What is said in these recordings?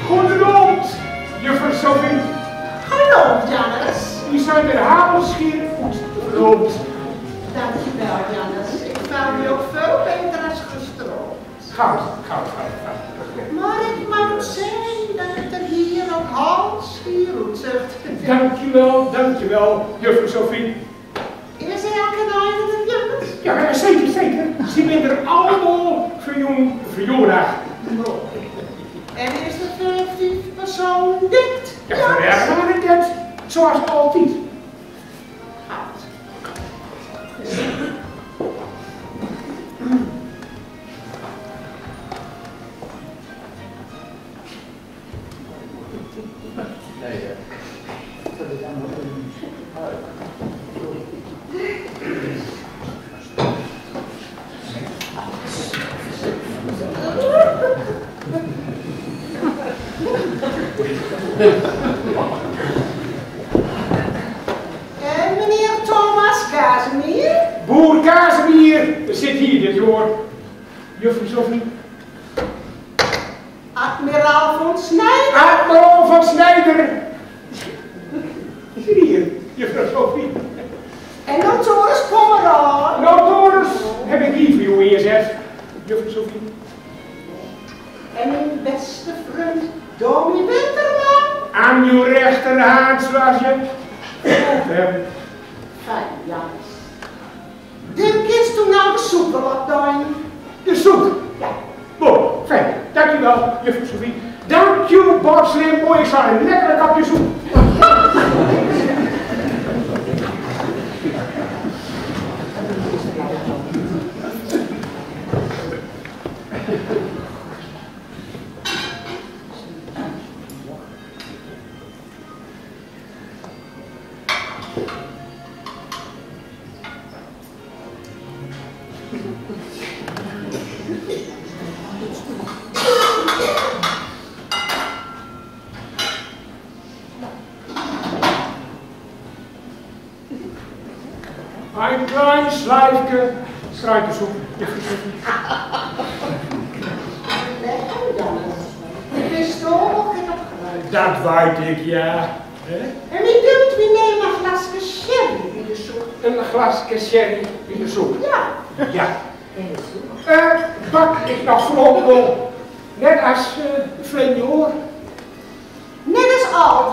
Goedenavond, juffrouw Sophie. Goedenavond, Jannes. U zijn er haalschier goed verloopt. Dankjewel, Jannes. Ik val nu ook veel beter als gisteren. Goud. Maar ik mag zeggen dat het er hier ook haalschier uitziet. Dankjewel, juffrouw Sophie. Is elke dag Jannes? Ja, zeker. Ze zijn er allemaal verjaardag. En is het 5 persoon dit? Ja, verder het, zoals altijd. Goud. En meneer Thomas Casimir? Boer Casimir zit hier dit jaar. Juffrouw Sophie. Admiraal van Snijder? Admiraal van Snijder. Is er hier, juffrouw Sophie. En notaris Pomeraan? Notaris heb ik hier voor u ingezet, juffrouw Sophie. En mijn beste vriend Dominee Winterman? Aan uw rechterhand, zoals je hebt. Fijn, Jannes. Dit kiest toen nou de soep wat doen. De soep. Ja. Mooi, fijn. Dankjewel, juffrouw Sophie. Dank je, Bob Slim. Mooi, ik zal een lekkere kapje soep. Een klein slijfje struikensoep, juffrouw Sophie. Lekker, Jannes. Ik wist toch nog geen opgeruimd. Dat weet ik, ja. En wie doet wie neemt een glasje sherry in de soep? Een glasje sherry in de soep. Ja. Ja. Bak ik nog vlonkel, net als Frenje hoor. Net als al,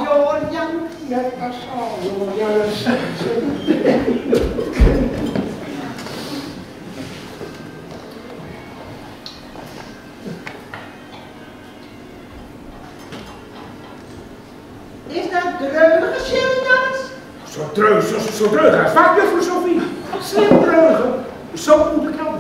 Jan. Net als al, Jannes. Is dat dreunige sherry, Jannes? Zo dreug als vaak, juffrouw Sophie. Slim dreugen, zo moet ik aan.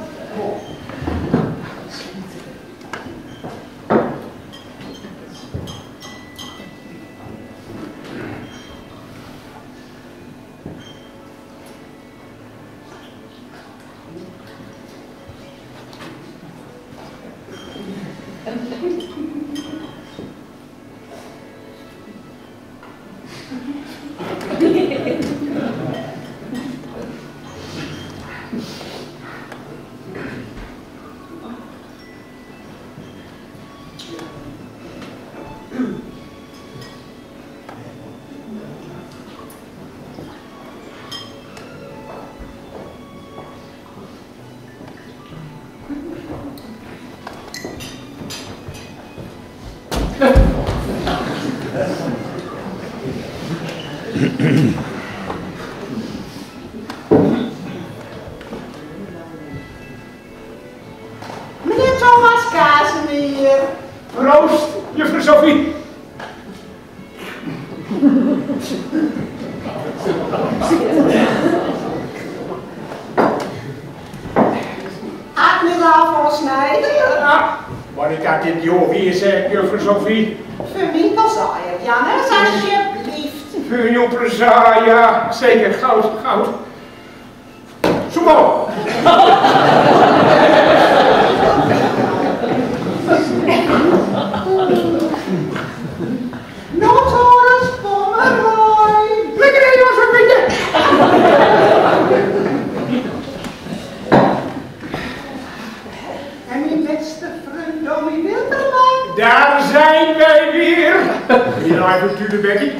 Meneer Thomas Kazemier. Proost, juffrouw Sophie. Admiraal van Snijder. Ah, maar ik had dit joh weer zeggen, juffrouw Sophie. Verwinkelzaaier, Jannes, alsjeblieft. Voor je presaar, ja, zeker, goud, goud. Zo maar. Notaris Pomeroy. Lekker in, jongens, een beetje. En mijn beste vriend Domie Wilderman. Daar zijn wij weer. Hier uit u de Becky.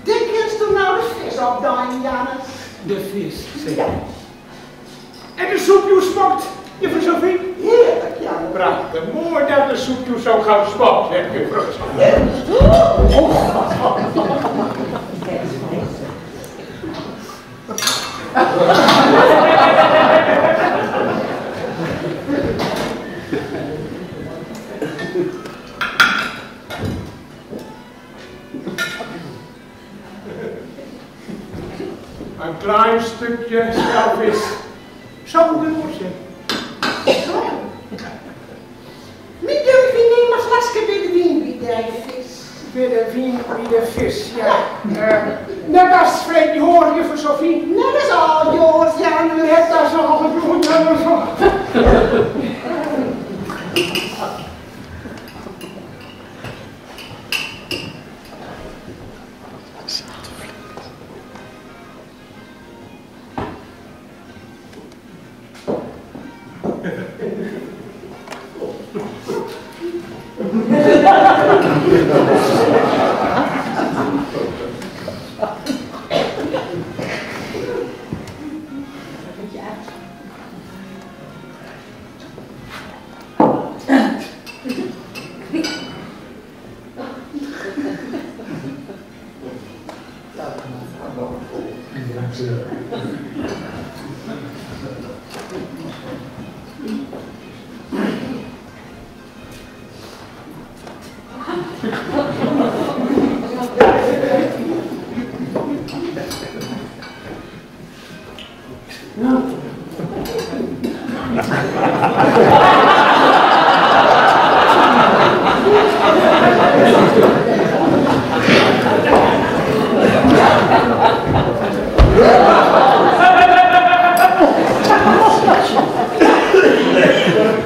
Dikwijls toen nou de vis op dan, Jannes. De vis, zeker. En de soepje smaakt, juffrouw Sophie? Heerlijk, Jannes. Prachtig, mooi dat de soepje zo gauw smaakt, zeg juffrouw Sophie. Een klein stukje schelvis. Zo moet het worden. Niet durf je niet maar slaske bij de wien wie de vis. Bij de wien, bij de vis, ja. Net als Freek, die hoor juffrouw Sophie. Net als al, Joos, Jan. U hebt daar zo al gedoen, ja, zo.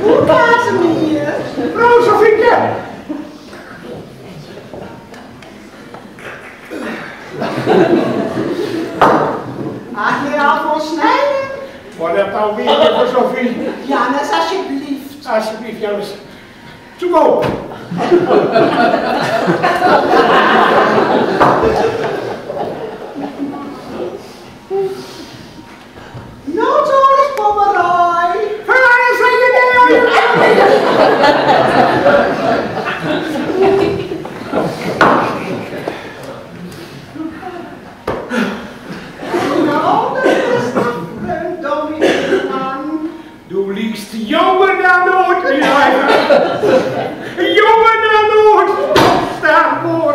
Hoe gaat ze hier? Mevrouw Sofietje! Admiraal van Snijder. Wat dat nou weer, juffrouw Sophie? Jannes, alsjeblieft. Alsjeblieft, jongens. Zo. Notaris Pomeroy. Waar zijn jullie? Nou, de beste vriend Domie Wilderman. Du liegst jonger dan nooit, mijn lijf. Jonger dan nooit. Sta voor.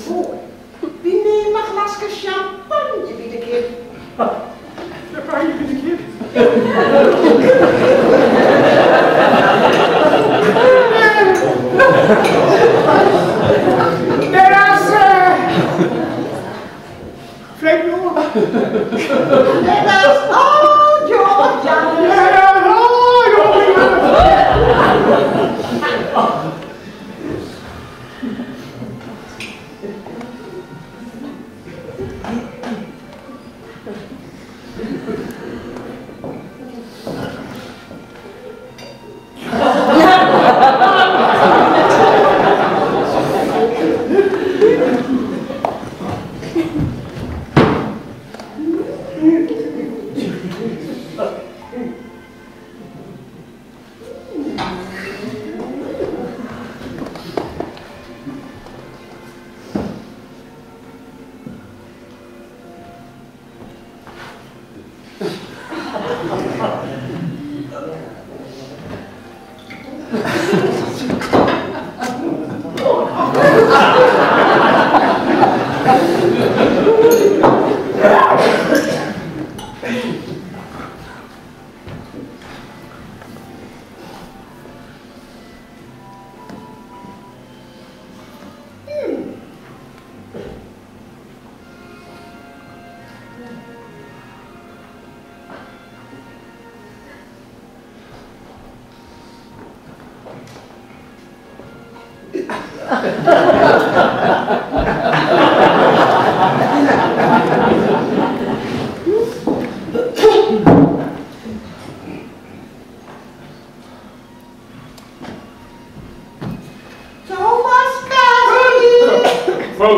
Mooi. Wie neemt een glasje champagne bij de kind? Champagne bij de kind? Dat is... Vreemd jongen. Dat is... Oh, jongen, ja.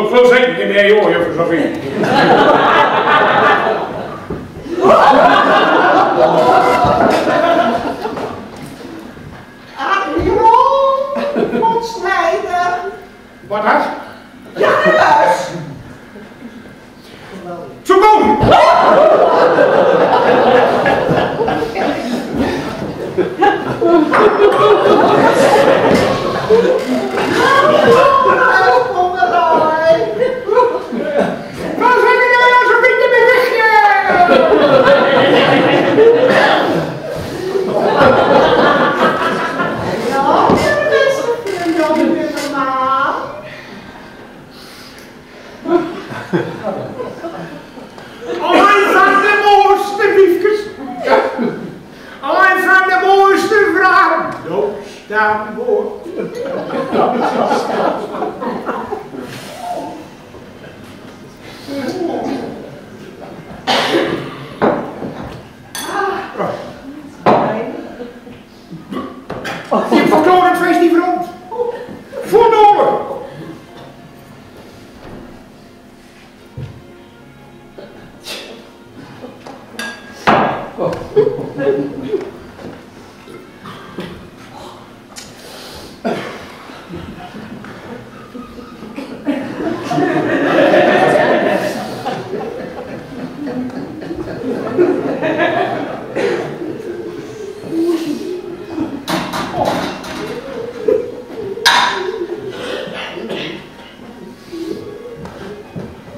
Veel zeker niet meer, joh, juffrouw Sophie. Admiral von Snijder. Wat had? Ja, huis. Zo kom! Je verkloot het feest niet rond. Verdomme!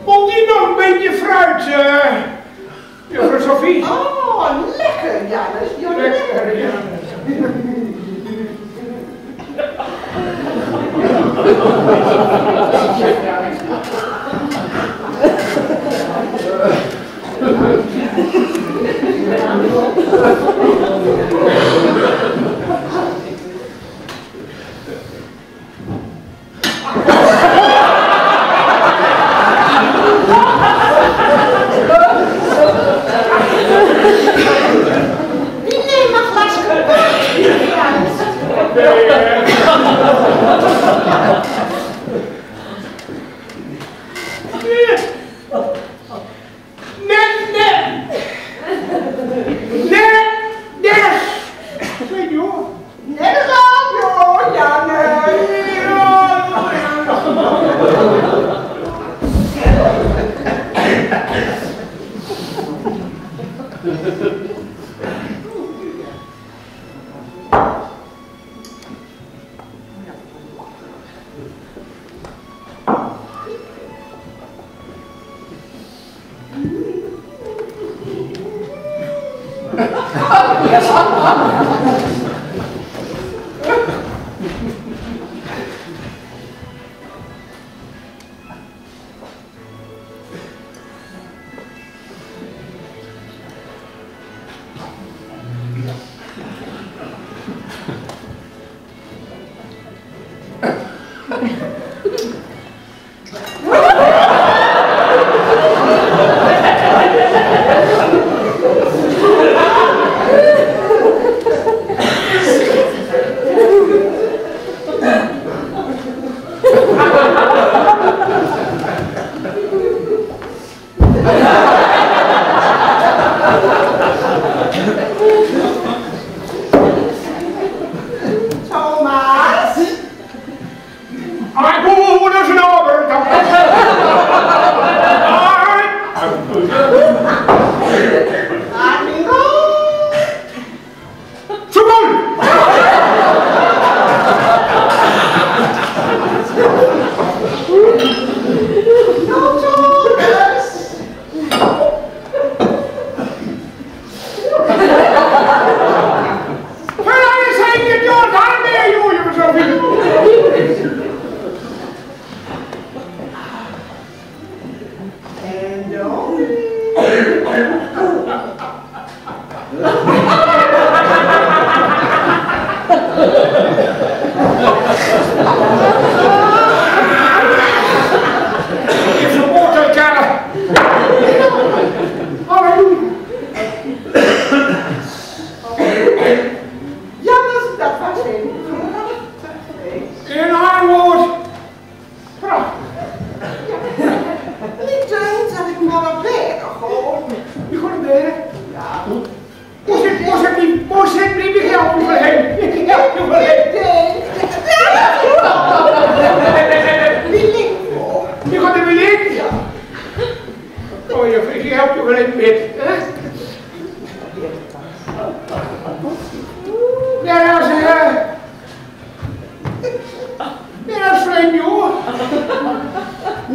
Moet je nog een beetje fruit, juffrouw Sophie? Oh, lekker, ja, dat is heel lekker. Ja.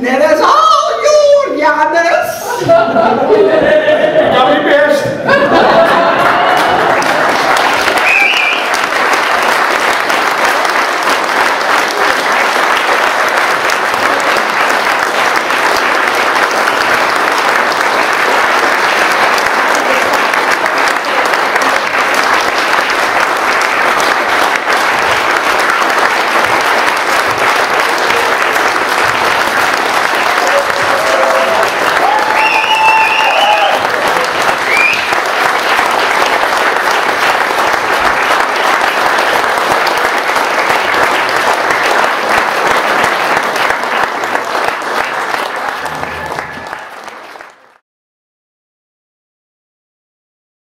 Net als al Julianus.